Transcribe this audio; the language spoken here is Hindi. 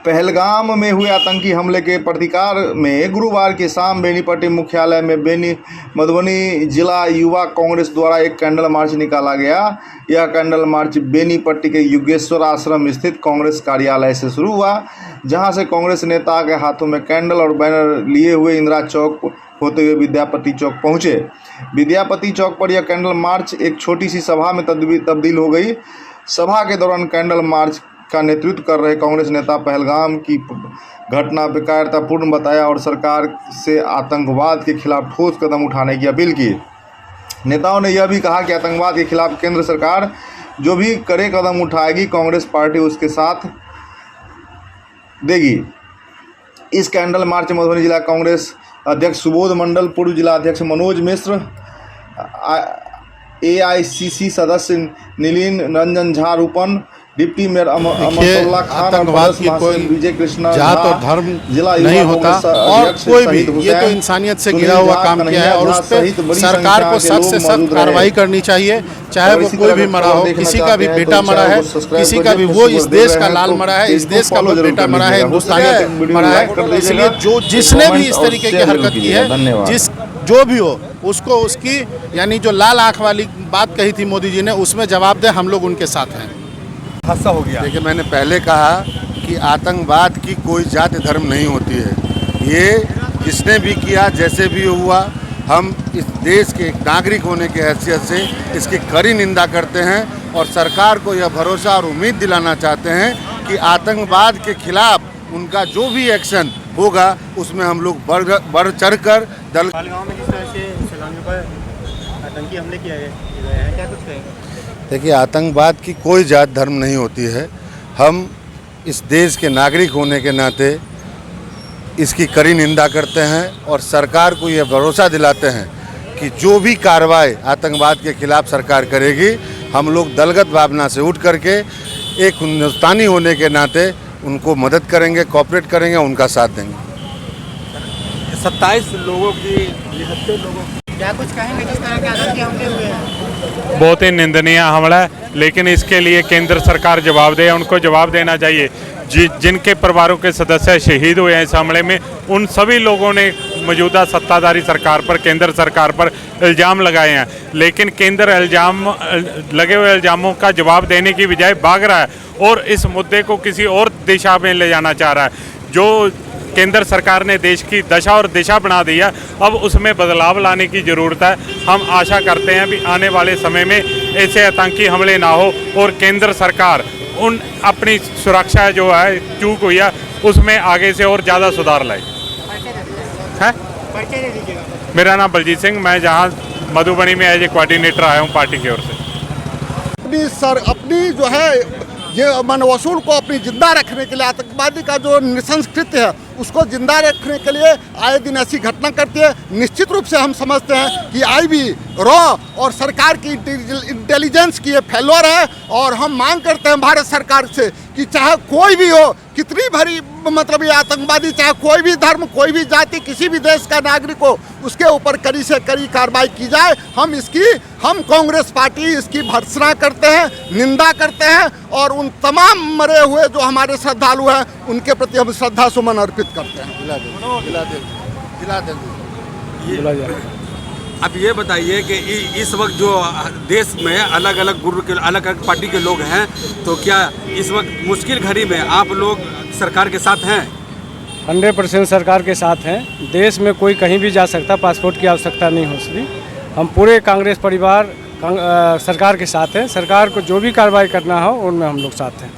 पहलगाम में हुए आतंकी हमले के प्रतिकार में गुरुवार की शाम बेनीपट्टी मुख्यालय में मधुबनी जिला युवा कांग्रेस द्वारा एक कैंडल मार्च निकाला गया। यह कैंडल मार्च बेनीपट्टी के युगेश्वर आश्रम स्थित कांग्रेस कार्यालय से शुरू हुआ, जहां से कांग्रेस नेता के हाथों में कैंडल और बैनर लिए हुए इंदिरा चौक होते हुए विद्यापति चौक पहुंचे। विद्यापति चौक पर यह कैंडल मार्च एक छोटी सी सभा में तब्दील हो गई। सभा के दौरान कैंडल मार्च का नेतृत्व कर रहे कांग्रेस नेता पहलगाम की घटना बेकायदतापूर्ण बताया और सरकार से आतंकवाद के खिलाफ ठोस कदम उठाने की अपील की। नेताओं ने यह भी कहा कि आतंकवाद के खिलाफ केंद्र सरकार जो भी कड़े कदम उठाएगी, कांग्रेस पार्टी उसके साथ देगी। इस कैंडल मार्च में मधुबनी जिला कांग्रेस अध्यक्ष सुबोध मंडल, पूर्व जिला अध्यक्ष मनोज मिश्र, AICC सदस्य नीलिन रंजन झा, रूपन डिप्टी मेयर अमरतुल्ला खान, आतंकवाद की कोई विजय कृष्णा, जात और धर्म नहीं होता और कोई भी ये तो इंसानियत से घिरा हुआ काम किया है और उस पर सरकार को सख्त से सख्त कार्रवाई करनी चाहिए। चाहे वो कोई भी मरा हो, किसी का भी बेटा मरा है, किसी का भी, वो इस देश का लाल मरा है, इस देश का वो बेटा मरा है, हिंदुस्तानी मरा है। इसलिए जो जिसने भी इस तरीके की हरकत की है, जो भी हो, उसको उसकी यानी जो लाल आंख वाली बात कही थी मोदी जी ने, उसमें जवाब दे। हम लोग उनके साथ हैं। हादसा हो गया। देखिए, मैंने पहले कहा कि आतंकवाद की कोई जाति धर्म नहीं होती है। ये जिसने भी किया, जैसे भी हुआ, हम इस देश के नागरिक होने की हैसियत से इसकी कड़ी निंदा करते हैं और सरकार को यह भरोसा और उम्मीद दिलाना चाहते हैं कि आतंकवाद के खिलाफ उनका जो भी एक्शन होगा उसमें हम लोग बढ़ चढ़ कर पहलगाम में जिस तरह से सैलानियों पर आतंकी हमले किए गए हैं, क्या कुछ कहेंगे? देखिए, आतंकवाद की कोई जात धर्म नहीं होती है। हम इस देश के नागरिक होने के नाते इसकी कड़ी निंदा करते हैं और सरकार को यह भरोसा दिलाते हैं कि जो भी कार्रवाई आतंकवाद के खिलाफ सरकार करेगी, हम लोग दलगत भावना से उठ करके एक हिंदुस्तानी होने के नाते उनको मदद करेंगे, कोऑपरेट करेंगे, उनका साथ देंगे। 27 लोगों की, 70 लोगों की, क्या कुछ कहेंगे जिस तरह के आतंकी हमले हुए हैं? बहुत ही निंदनीय हमला है, लेकिन इसके लिए केंद्र सरकार जवाब दे। उनको जवाब देना चाहिए। जिनके परिवारों के सदस्य शहीद हुए हैं इस हमले में, उन सभी लोगों ने मौजूदा सत्ताधारी सरकार पर, केंद्र सरकार पर इल्ज़ाम लगाए हैं, लेकिन केंद्र लगे हुए इल्ज़ामों का जवाब देने की बजाय भाग रहा है और इस मुद्दे को किसी और दिशा में ले जाना चाह रहा है। जो केंद्र सरकार ने देश की दशा और दिशा बना दी है, अब उसमें बदलाव लाने की ज़रूरत है। हम आशा करते हैं कि आने वाले समय में ऐसे आतंकी हमले ना हो और केंद्र सरकार उन अपनी सुरक्षा जो है चूक हुई है उसमें आगे से और ज़्यादा सुधार लाए। है मेरा नाम बलजीत सिंह, मैं जहाँ मधुबनी में एज ए कोऑर्डिनेटर आया हूँ पार्टी की ओर से। अपनी जो है ये मन वसूल को अपनी जिंदा रखने के लिए, आतंकवादी का जो नृशंसकृत्य है उसको जिंदा रखने के लिए आए दिन ऐसी घटना करती है। निश्चित रूप से हम समझते हैं कि IB, रॉ और सरकार की इंटेलिजेंस की ये फेल्योर है और हम मांग करते हैं भारत सरकार से कि चाहे कोई भी हो, कितनी भरी मतलब ये आतंकवादी, चाहे कोई भी धर्म, कोई भी जाति, किसी भी देश का नागरिक हो, उसके ऊपर कड़ी से कड़ी कार्रवाई की जाए। हम कांग्रेस पार्टी इसकी भर्त्सना करते हैं, निंदा करते हैं और उन तमाम मरे हुए जो हमारे श्रद्धालु हैं उनके प्रति हम श्रद्धा सुमन अर्पित करते हैं। अब ये बताइए कि इस वक्त जो देश में अलग अलग गुट के, अलग अलग पार्टी के लोग हैं, तो क्या इस वक्त मुश्किल घड़ी में आप लोग सरकार के साथ हैं? 100% सरकार के साथ हैं। देश में कोई कहीं भी जा सकता, पासपोर्ट की आवश्यकता नहीं हो सकती। हम पूरे कांग्रेस परिवार सरकार के साथ हैं। सरकार को जो भी कार्रवाई करना हो उनमें हम लोग साथ हैं।